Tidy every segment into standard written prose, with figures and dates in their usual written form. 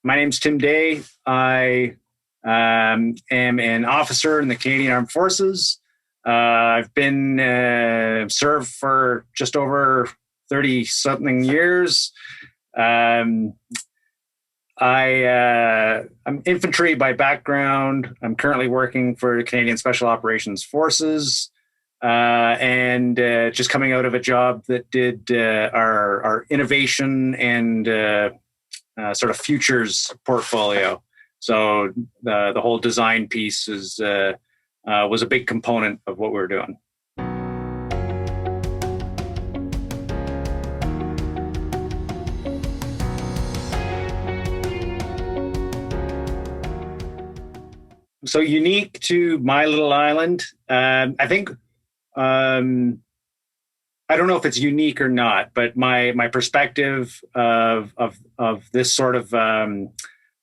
My name's Tim Day. I am an officer in the Canadian Armed Forces. I've been served for just over 30 something years. I'm infantry by background. I'm currently working for Canadian Special Operations Forces, and just coming out of a job that did our innovation and sort of futures portfolio. So the whole design piece was a big component of what we were doing. So unique to my little island, I think. I don't know if it's unique or not, but my perspective of this sort of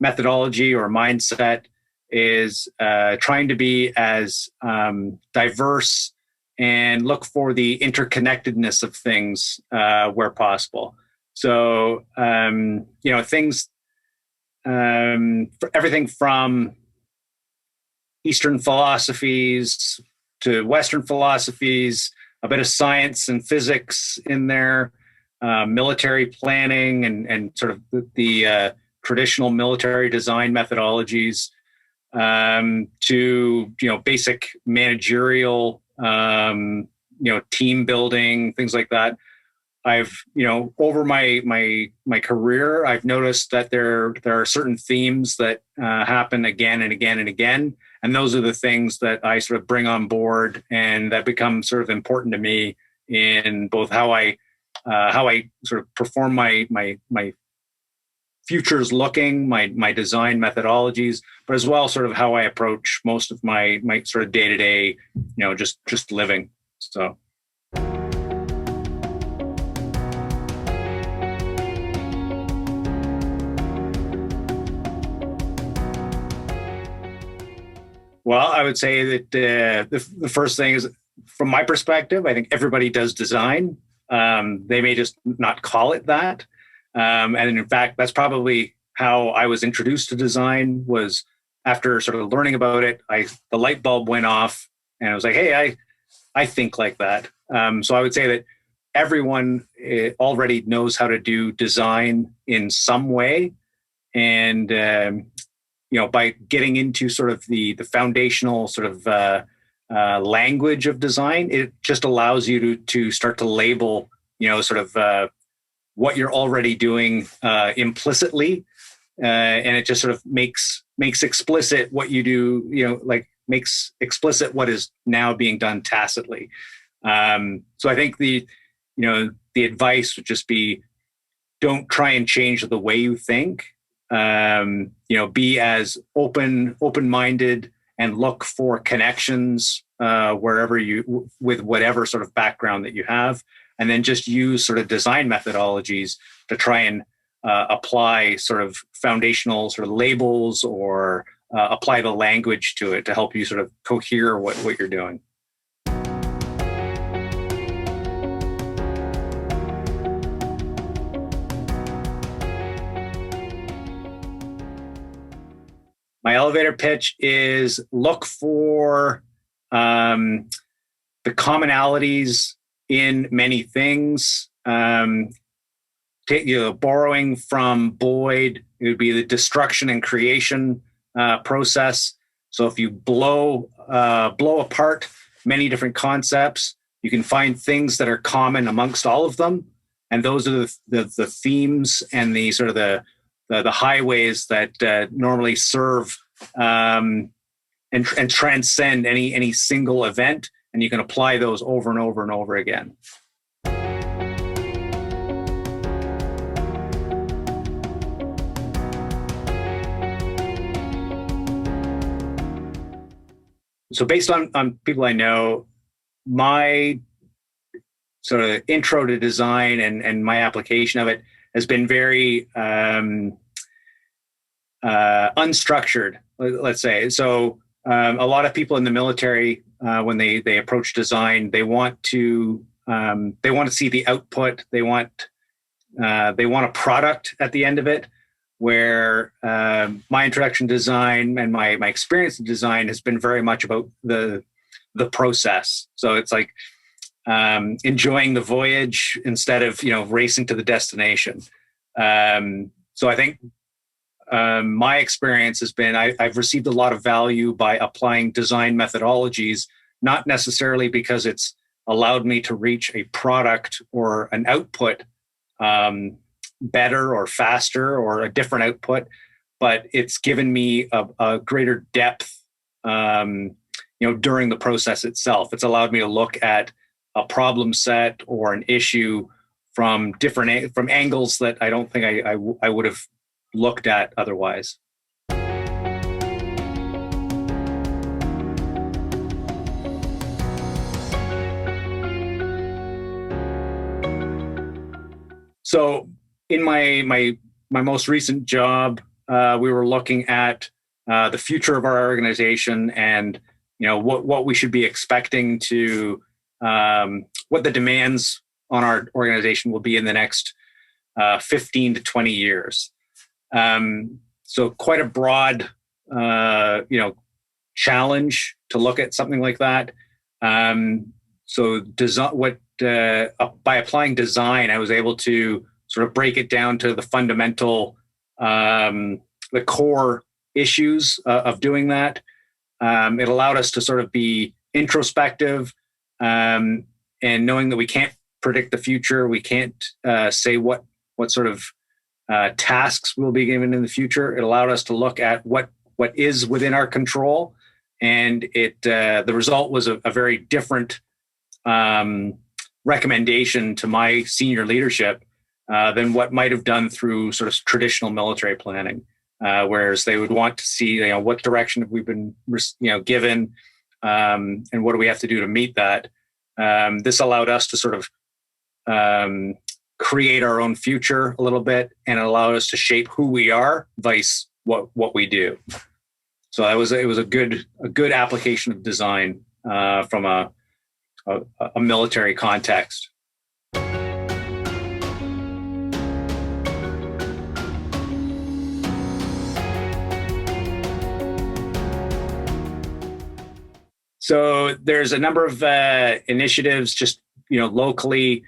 methodology or mindset is trying to be as diverse and look for the interconnectedness of things where possible. So things, for everything from Eastern philosophies to Western philosophies, a bit of science and physics in there, military planning and sort of the traditional military design methodologies, to basic managerial, team building, things like that. I've over my career, I've noticed that there are certain themes that happen again and again and again. And those are the things that I sort of bring on board and that become sort of important to me in both how I sort of perform my futures looking, my design methodologies, but as well sort of how I approach most of my sort of day-to-day, just living. So. Well, I would say that the first thing is, from my perspective, I think everybody does design. They may just not call it that. And in fact, that's probably how I was introduced to design, was after sort of learning about it, the light bulb went off and I was like, hey, I think like that. So I would say that everyone already knows how to do design in some way. And by getting into sort of the foundational sort of language of design, it just allows you to start to label, sort of what you're already doing implicitly, and it just sort of makes explicit what you do, makes explicit what is now being done tacitly. So I think the advice would just be, don't try and change the way you think. Be as open-minded and look for connections wherever with whatever sort of background that you have, and then just use sort of design methodologies to try and apply sort of foundational sort of labels or apply the language to it to help you sort of cohere what you're doing. My elevator pitch is, look for the commonalities in many things. Borrowing from Boyd, it would be the destruction and creation process. So if you blow apart many different concepts, you can find things that are common amongst all of them, and those are the themes and the sort of the highways that normally serve and transcend any single event, and you can apply those over and over and over again. So based on people I know, my sort of intro to design and my application of it has been very unstructured, let's say. So a lot of people in the military, when they approach design, they want to see the output. They want a product at the end of it. where my introduction to design and my experience in design has been very much about the process. So it's like enjoying the voyage instead of racing to the destination. So I think my experience has been I've received a lot of value by applying design methodologies, not necessarily because it's allowed me to reach a product or an output better or faster or a different output, but it's given me a greater depth during the process itself. It's allowed me to look at a problem set or an issue from angles that I don't think I would have looked at otherwise. So in my most recent job, we were looking at the future of our organization and what we should be expecting to what the demands on our organization will be in the next 15 to 20 years. So quite a broad challenge to look at something like that. So by applying design, I was able to sort of break it down to the fundamental, the core issues of doing that. It allowed us to sort of be introspective, and knowing that we can't predict the future, we can't say what sort of tasks will be given in the future. It allowed us to look at what is within our control, and the result was a very different recommendation to my senior leadership than what might have done through sort of traditional military planning, whereas they would want to see what direction have we been given, and what do we have to do to meet that. This allowed us to sort of create our own future a little bit, and it allowed us to shape who we are, vice what we do. So it was a good application of design from a military context. So there's a number of initiatives just locally.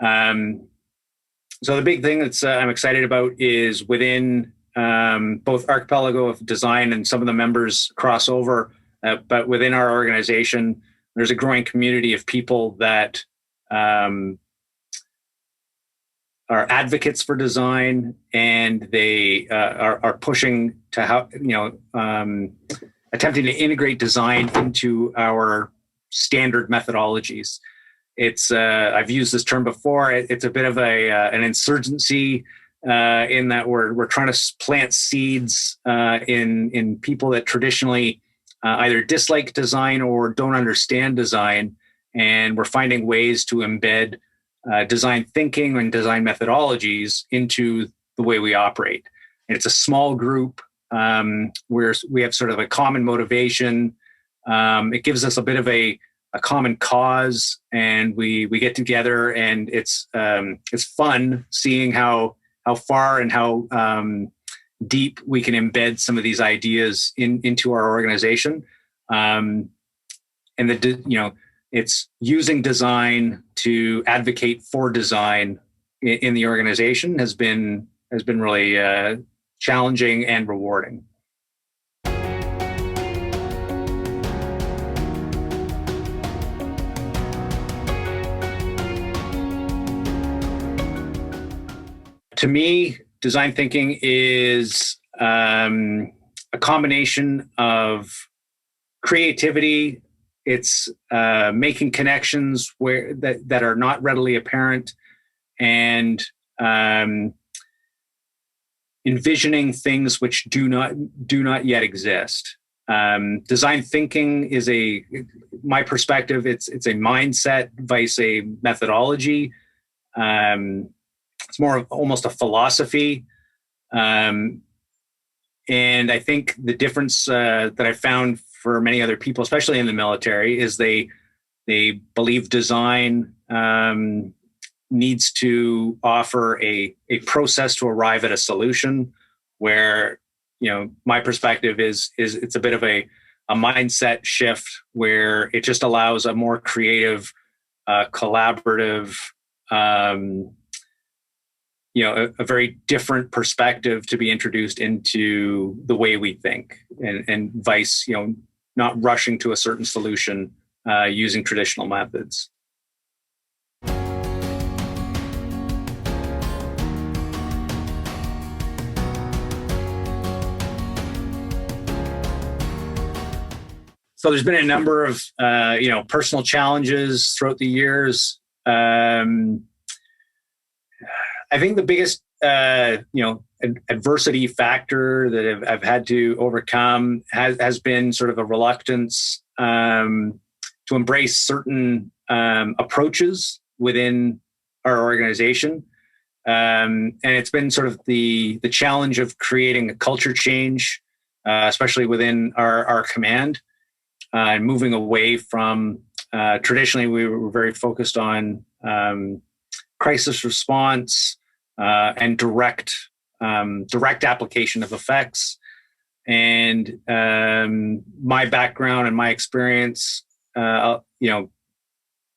So the big thing that's I'm excited about is within both Archipelago of Design and some of the members cross over, but within our organization, there's a growing community of people that are advocates for design, and they are pushing to attempting to integrate design into our standard methodologies. It's I've used this term before. It's a bit of an insurgency in that we're trying to plant seeds in people that traditionally either dislike design or don't understand design, and we're finding ways to embed design thinking and design methodologies into the way we operate. And it's a small group where we have sort of a common motivation. It gives us a bit of a common cause, and we get together, and it's fun seeing how far and how deep we can embed some of these ideas into our organization. And it's using design to advocate for design in the organization has been really challenging and rewarding. To me, design thinking is a combination of creativity. It's making connections that are not readily apparent, and envisioning things which do not yet exist. Design thinking is my perspective. It's a mindset vice a methodology. It's more of almost a philosophy. And I think the difference that I found for many other people, especially in the military, is they believe design needs to offer a process to arrive at a solution, where, my perspective is it's a bit of a mindset shift where it just allows a more creative, collaborative, a very different perspective to be introduced into the way we think, and vice, not rushing to a certain solution using traditional methods. So there's been a number of, personal challenges throughout the years. I think the biggest, adversity factor that I've had to overcome has been sort of a reluctance to embrace certain approaches within our organization. And it's been sort of the challenge of creating a culture change, especially within our command, and moving away from, traditionally we were very focused on crisis response and direct application of effects. And my background and my experience,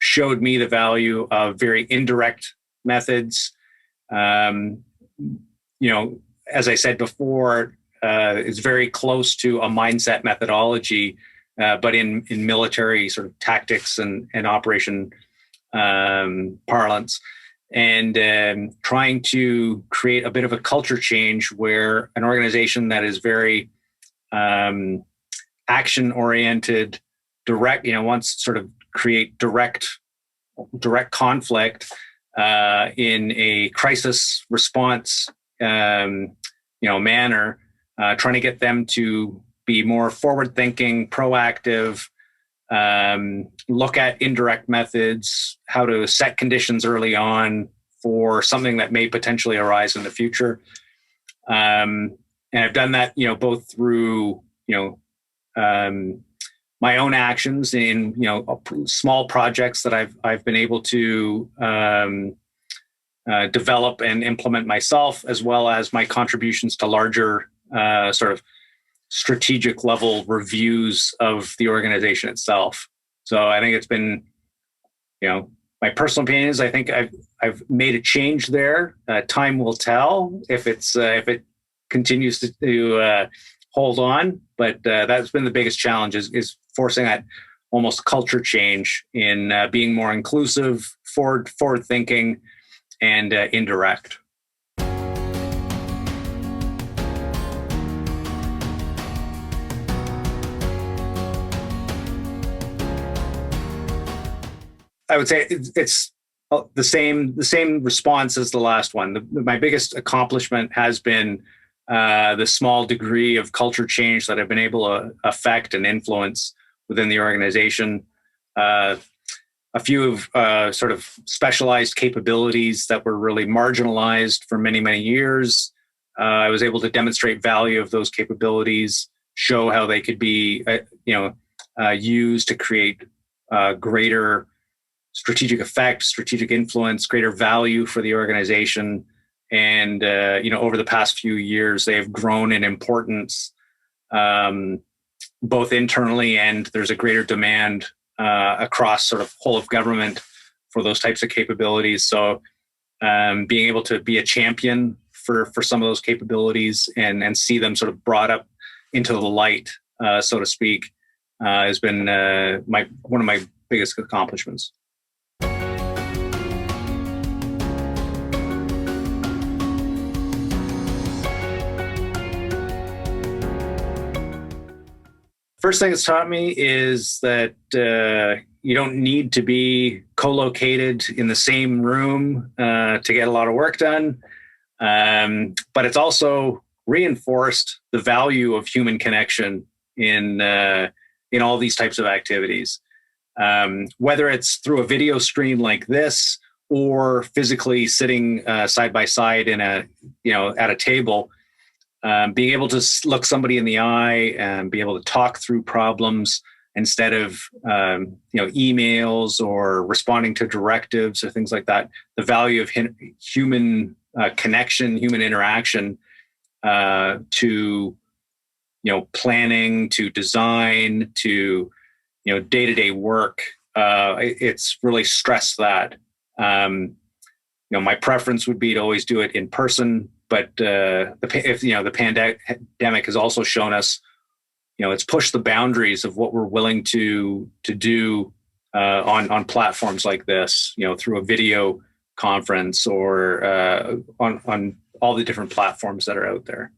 showed me the value of very indirect methods. As I said before, it's very close to a mindset methodology, but in military sort of tactics and operation parlance, and trying to create a bit of a culture change where an organization that is very action-oriented, direct, wants to sort of create direct conflict in a crisis response, manner, trying to get them to be more forward-thinking, proactive, look at indirect methods, how to set conditions early on for something that may potentially arise in the future. And I've done that, both through, my own actions in, small projects that I've been able to develop and implement myself, as well as my contributions to larger sort of strategic level reviews of the organization itself. So I think it's been, my personal opinion is I think I've made a change there. Time will tell if it continues to hold on, but that's been the biggest challenge is forcing that almost culture change in being more inclusive, forward thinking, and indirect. I would say it's the same response as the last one. My biggest accomplishment has been the small degree of culture change that I've been able to affect and influence within the organization. A few of sort of specialized capabilities that were really marginalized for many, many years. I was able to demonstrate value of those capabilities, show how they could be, used to create greater strategic effect, strategic influence, greater value for the organization. And, over the past few years, they have grown in importance, both internally, and there's a greater demand across sort of whole of government for those types of capabilities. So being able to be a champion for some of those capabilities and see them sort of brought up into the light, so to speak, has been one of my biggest accomplishments. First thing it's taught me is that you don't need to be co-located in the same room to get a lot of work done. But it's also reinforced the value of human connection in all these types of activities. Whether it's through a video screen like this or physically sitting side by side in at a table. Being able to look somebody in the eye and be able to talk through problems instead of emails or responding to directives or things like that. The value of human connection, human interaction, to planning, to design, to day-to-day work. It's really stressed that. My preference would be to always do it in person, but the pandemic has also shown us, it's pushed the boundaries of what we're willing to do on platforms like this, through a video conference or on all the different platforms that are out there.